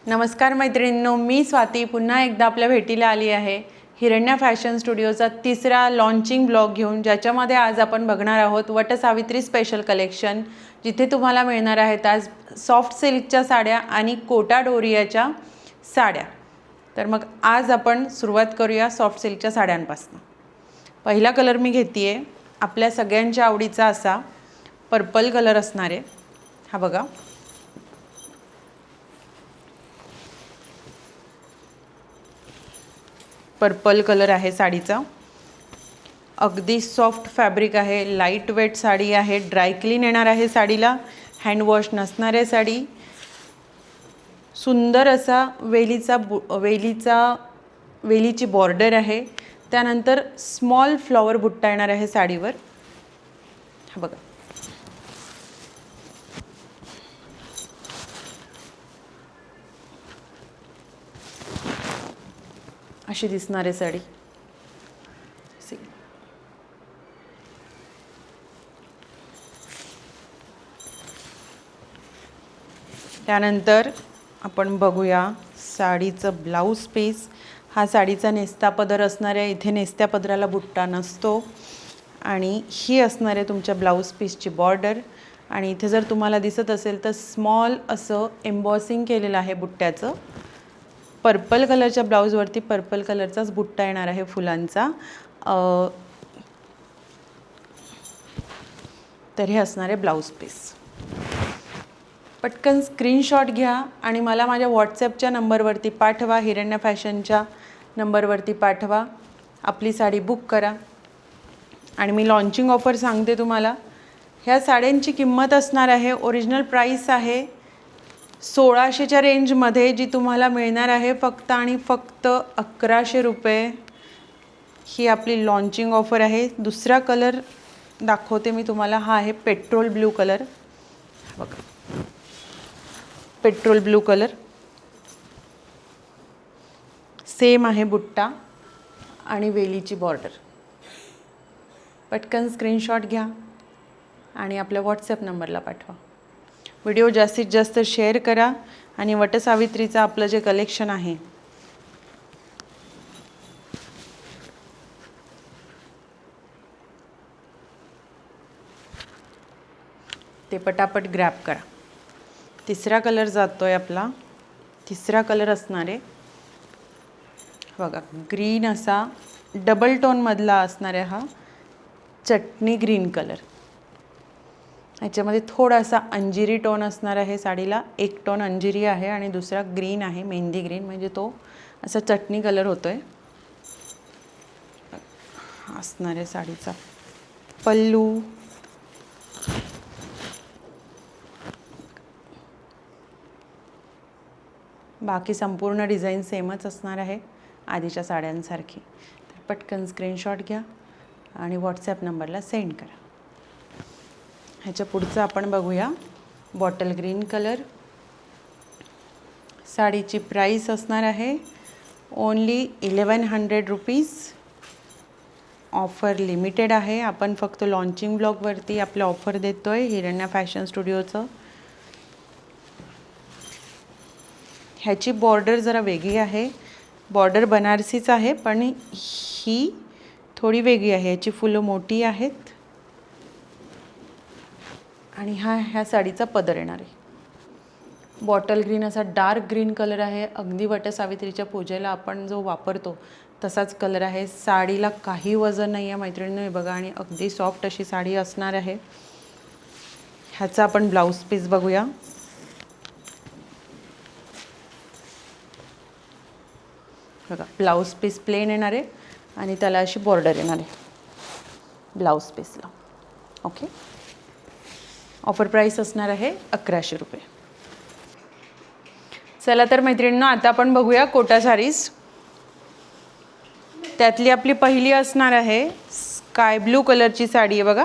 नमस्कार मैत्रिणींनो, मी स्वाती पुन्हा एकदा आपल्या भेटीला आली आहे हिरण्या फॅशन स्टुडिओचा तिसरा लॉन्चिंग ब्लॉग घेऊन, ज्याच्यामध्ये आज आपण बघणार आहोत वटसावित्री स्पेशल कलेक्शन, जिथे तुम्हाला मिळणार आहेत आज सॉफ्ट सिल्कच्या साड्या आणि कोटा डोरियाच्या साड्या। तर मग आज आपण सुरुवात करूया सॉफ्ट सिल्कच्या साड्यांपासून। पहिला कलर मी घेतेय आपल्या सगळ्यांच्या आवडीचा असा पर्पल कलर असणार आहे। हा बघा, पर्पल कलर आहे साडीचा। अगदी सॉफ्ट फॅब्रिक आहे, लाईट वेट साडी आहे, ड्राय क्लीन येणार आहे साडीला, हँड वॉश नसणार आहे साडी। सुंदर असा वेलीची बॉर्डर आहे, त्यानंतर स्मॉल फ्लॉवर बुट्टा येणार आहे साडीवर। हा बघा, अशी दिसणार आहे साडी। त्यानंतर आपण बघूया साडीचं ब्लाउज पीस। हा साडीचा नेस्ता पदर असणार आहे, इथे नेस्त्या पदराला बुट्टा नसतो आणि ही असणार आहे तुमच्या ब्लाउज पीसची बॉर्डर। आणि इथे जर तुम्हाला दिसत असेल तर स्मॉल असं एम्बॉसिंग केलेलं आहे बुट्ट्याचं। पर्पल कलरच्या ब्लाउजवरती पर्पल कलरचाच बुट्टा येणार आहे फुलांचा। तर हे असणार आहे ब्लाउज पीस। पटकन स्क्रीनशॉट घ्या आणि मला माझ्या व्हॉट्सॲपच्या नंबरवरती पाठवा, हिरण्या फॅशनच्या नंबरवरती पाठवा, आपली साडी बुक करा। आणि मी लॉन्चिंग ऑफर सांगते तुम्हाला, ह्या साड्यांची किंमत असणार आहे, ओरिजिनल प्राइस आहे 1600च्या रेंजमध्ये, जी तुम्हाला मिळणार आहे फक्त आणि फक्त 1100 रुपये। ही आपली लॉन्चिंग ऑफर आहे। दुसरा कलर दाखवते मी तुम्हाला, हा आहे पेट्रोल ब्लू कलर। बघा, पेट्रोल ब्लू कलर, सेम आहे बुट्टा आणि वेलीची बॉर्डर। पटकन स्क्रीनशॉट घ्या आणि आपल्या व्हॉट्सॲप नंबरला पाठवा। व्हिडिओ जास्तीत जास्त शेअर करा आणि वटसावित्रीचं आपलं जे कलेक्शन आहे ते पटापट ग्रॅब करा। तिसरा कलर जातोय आपला, तिसरा कलर असणार आहे बघा, ग्रीन असा डबल टोन मधला असणार आहे हा चटणी ग्रीन कलर। याच्यामध्ये थोडासा अंजिरी टोन असणार आहे साडीला, एक टोन अंजिरी आहे आणि दुसरा ग्रीन आहे, मेहंदी ग्रीन, म्हणजे तो असा चटणी कलर होतोय। असणार आहे साडीचा पल्लू। बाकी संपूर्ण डिझाईन सेमच असणार आहे आधीच्या साड्यांसारखी। तर पटकन स्क्रीनशॉट घ्या आणि व्हॉट्सॲप नंबरला सेंड करा। ह्याच्या पुढचं आपण बघूया बॉटल ग्रीन कलर। साडीची प्राइस असणार आहे ओनली 1100 रुपीज। ऑफर लिमिटेड आहे, आपण फक्त लॉन्चिंग ब्लॉगवरती आपलं ऑफर देतोय हिरण्या फॅशन स्टुडिओचं। ह्याची बॉर्डर जरा वेगळी आहे, बॉर्डर बनारसीच आहे पण ही थोडी वेगळी आहे, याची फुलं मोठी आहेत आणि ह्या साडीचा पदर येणार आहे। बॉटल ग्रीन असा डार्क ग्रीन कलर आहे, अगदी वटसावित्रीच्या पूजेला आपण जो वापरतो तसाच कलर आहे। साडीला काही वजन नाही आहे मैत्रिणींनो, बघा, आणि अगदी सॉफ्ट अशी साडी असणार आहे। ह्याचा आपण ब्लाउज पीस बघूया। बघा, ब्लाउज पीस प्लेन येणार आहे आणि त्याला अशी बॉर्डर येणार आहे ब्लाउज पीसला। ओके, ऑफर प्राइस असणार आहे 1100 रुपये। चला तर मैत्रिणींनो, आता आपण बघूया कोटा साडीज। त्यातली आपली पहिली असणार आहे स्काय ब्लू कलरची साडी आहे बघा।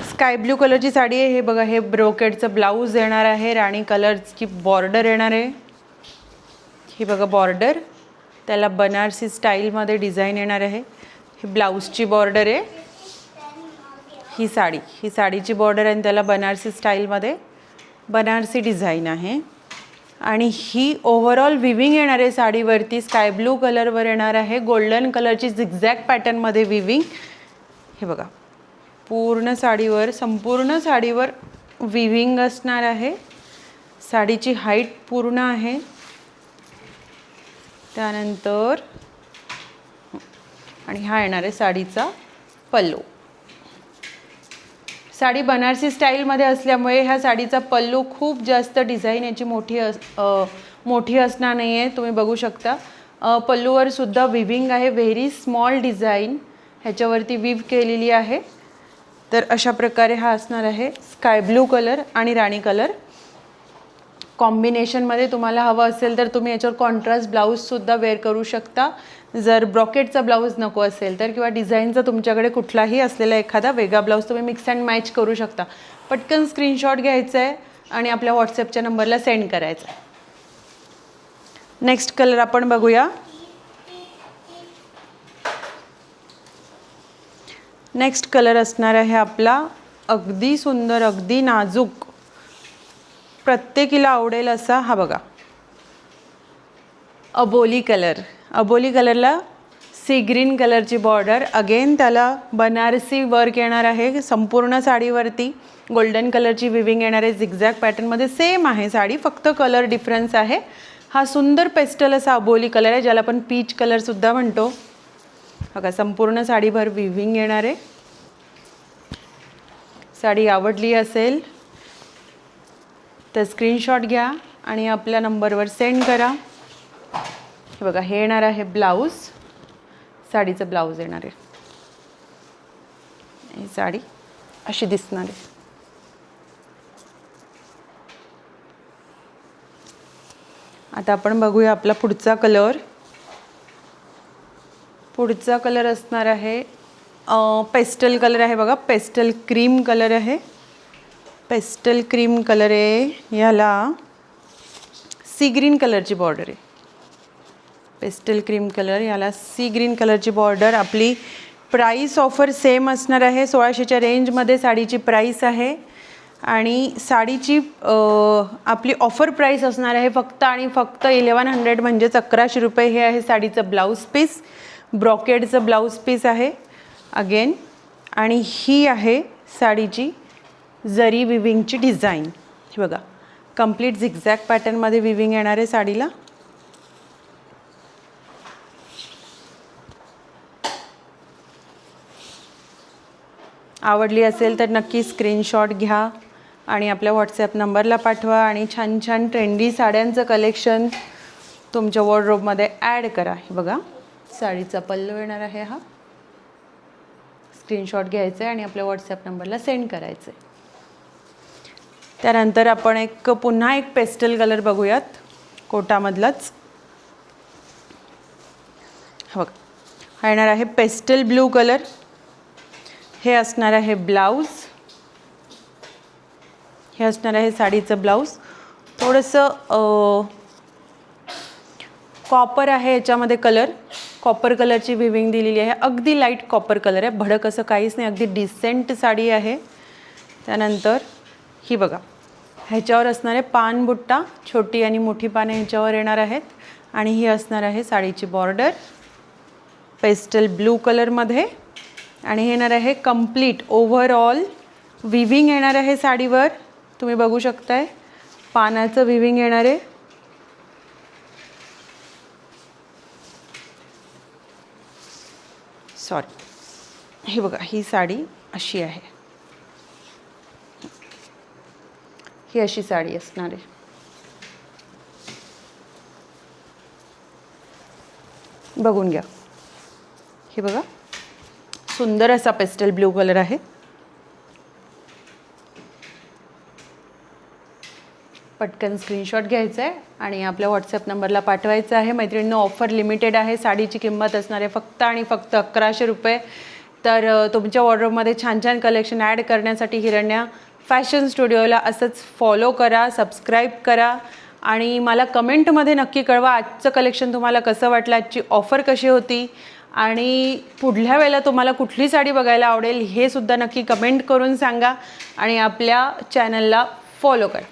स्काय ब्लू कलरची साडी आहे, हे बघा, हे ब्रोकेडचं ब्लाऊज येणार आहे, राणी कलरची बॉर्डर येणार आहे। ही बघा बॉर्डर, त्याला बनारसी स्टाईलमध्ये डिझाईन येणार आहे। ही ब्लाऊजची बॉर्डर आहे, ही साडीची बॉर्डर आणि त्याला बनारसी स्टाईलमध्ये बनारसी डिझाईन आहे. आणि ही ओव्हरऑल विविंग येणार आहे साडीवरती. स्काय ब्लू कलरवर येणार आहे, गोल्डन कलरची झिगझॅग पॅटर्नमध्ये विविंग. हे बघा, पूर्ण साडीवर, संपूर्ण साडीवर विविंग असणार आहे. साडीची हाईट पूर्ण आहे. त्यानंतर आणि हा येणार आहे साडीचा पल्लू. साडी बनारसी स्टाईलमध्ये असल्यामुळे ह्या साडीचा पल्लू खूप जास्त डिझाईन याची मोठी असणार नाही आहे. तुम्ही बघू शकता पल्लूवर सुद्धा विविंग आहे, व्हेरी स्मॉल डिझाईन ह्याच्यावरती विव केलेली आहे. तर अशा प्रकारे हा असणार आहे. स्काय ब्लू कलर आणि राणी कलर कॉम्बिनेशनमध्ये तुम्हाला हवं असेल तर तुम्ही याच्यावर कॉन्ट्रास्ट ब्लाऊजसुद्धा वेअर करू शकता. जर ब्रॉकेटचा ब्लाऊज नको असेल तर, किंवा डिझाईनचा तुमच्याकडे कुठलाही असलेला एखादा वेगळा ब्लाऊज तुम्ही मिक्स अँड मॅच करू शकता. पटकन स्क्रीनशॉट घ्यायचा आहे आणि आपल्या व्हॉट्सॲपच्या नंबरला सेंड करायचा आहे. नेक्स्ट कलर आपण बघूया. नेक्स्ट कलर असणार आहे आपला अगदी सुंदर, अगदी नाजूक, प्रत्येकीला आवडेल असा हा बघा, अबोली कलर. अबोली कलरला सी ग्रीन कलरची बॉर्डर, अगेन त्याला बनारसी वर्क येणार आहे. संपूर्ण साडीवरती गोल्डन कलरची विविंग येणार आहे. झिगझॅग पॅटर्नमध्ये सेम आहे साडी, फक्त कलर डिफरन्स आहे. हा सुंदर पेस्टल असा अबोली कलर आहे, ज्याला आपण पीच कलरसुद्धा म्हणतो. बघा, संपूर्ण साडीभर विविंग येणार आहे. साडी आवडली असेल तर स्क्रीनशॉट घ्या आणि आपल्या नंबरवर सेंड करा. हे बघा, हे येणार आहे ब्लाऊज. साडीचं ब्लाऊज येणार आहे. ही साडी अशी दिसणार आहे. आता आपण बघूया आपला पुढचा कलर. पुढचा कलर असणार आहे पेस्टल कलर आहे बघा, पेस्टल क्रीम कलर आहे. पेस्टल क्रीम कलर आहे, ह्याला सी ग्रीन कलरची बॉर्डर आहे. पेस्टल क्रीम कलर, ह्याला सी ग्रीन कलरची बॉर्डर. आपली प्राईस ऑफर सेम असणार आहे. 1600च्या रेंजमध्ये साडीची प्राईस आहे. आणि साडीची आपली ऑफर प्राईस असणार आहे फक्त आणि फक्त 1100, म्हणजेच 1100 रुपये. हे आहे साडीचं ब्लाऊज पीस, ब्रॉकेडचं ब्लाऊज पीस आहे अगेन. आणि ही आहे साडीची जरी विविंगची डिझाईन. हे बघा, कंप्लीट झिगझॅग पॅटर्नमध्ये विविंग येणार आहे साडीला. आवडली असेल तर नक्की स्क्रीनशॉट घ्या आणि आपल्या व्हॉट्सॲप नंबरला पाठवा. आणि छान छान ट्रेंडी साड्यांचं कलेक्शन तुमच्या वॉर्डरोबमध्ये ॲड करा. हे बघा, साडीचा पल्लू येणार आहे हा. स्क्रीनशॉट घ्यायचं आहे आणि आपल्या व्हॉट्सॲप नंबरला सेंड करायचं आहे. त्यानंतर आपण पुन्हा एक पेस्टल कलर बघूयात, कोटामधलाच. हा बघा, हा येणार आहे पेस्टल ब्लू कलर. हे असणार आहे ब्लाऊज. हे असणार आहे साडीचं ब्लाऊज. थोडंसं कॉपर आहे याच्यामध्ये कलर, कॉपर कलरची विविंग दिलेली आहे. अगदी लाईट कॉपर कलर आहे, भडक असं काहीच नाही, अगदी डिसेंट साडी आहे. त्यानंतर ही बघा, ह्याच्यावर असणार आहे पानबुट्टा, छोटी आणि मोठी पाने ह्याच्यावर येणार आहेत. आणि ही असणार आहे साडीची बॉर्डर पेस्टल ब्लू कलरमध्ये. आणि हे येणार आहे कंप्लीट ओव्हरऑल विविंग येणार आहे साडीवर. तुम्ही बघू शकताय पानाचं विविंग येणार आहे. सॉरी, हे बघा, ही साडी अशी आहे. ही अशी साडी असणार आहे. बघून घ्या. हे बघा, सुंदर असा पेस्टल ब्लू कलर आहे. पटकन स्क्रीनशॉट घ्यायचा आहे आणि आपल्या व्हॉट्सॲप नंबरला पाठवायचं आहे. मैत्रिणींनो, ऑफर लिमिटेड आहे. साडीची किंमत असणार आहे फक्त आणि फक्त 1100 रुपये. तर तुमच्या वॉर्डरोबमध्ये छान छान कलेक्शन ॲड करण्यासाठी हिरण्या फॅशन स्टुडिओला असंच फॉलो करा, सबस्क्राईब करा आणि मला कमेंटमध्ये नक्की कळवा आजचं कलेक्शन तुम्हाला कसं वाटलं, आजची ऑफर कशी होती आणि पुढल्या वेळेला तुम्हाला कुठली साडी बघायला आवडेल हे सुद्धा नक्की कमेंट करून सांगा आणि आपल्या चॅनलला फॉलो करा.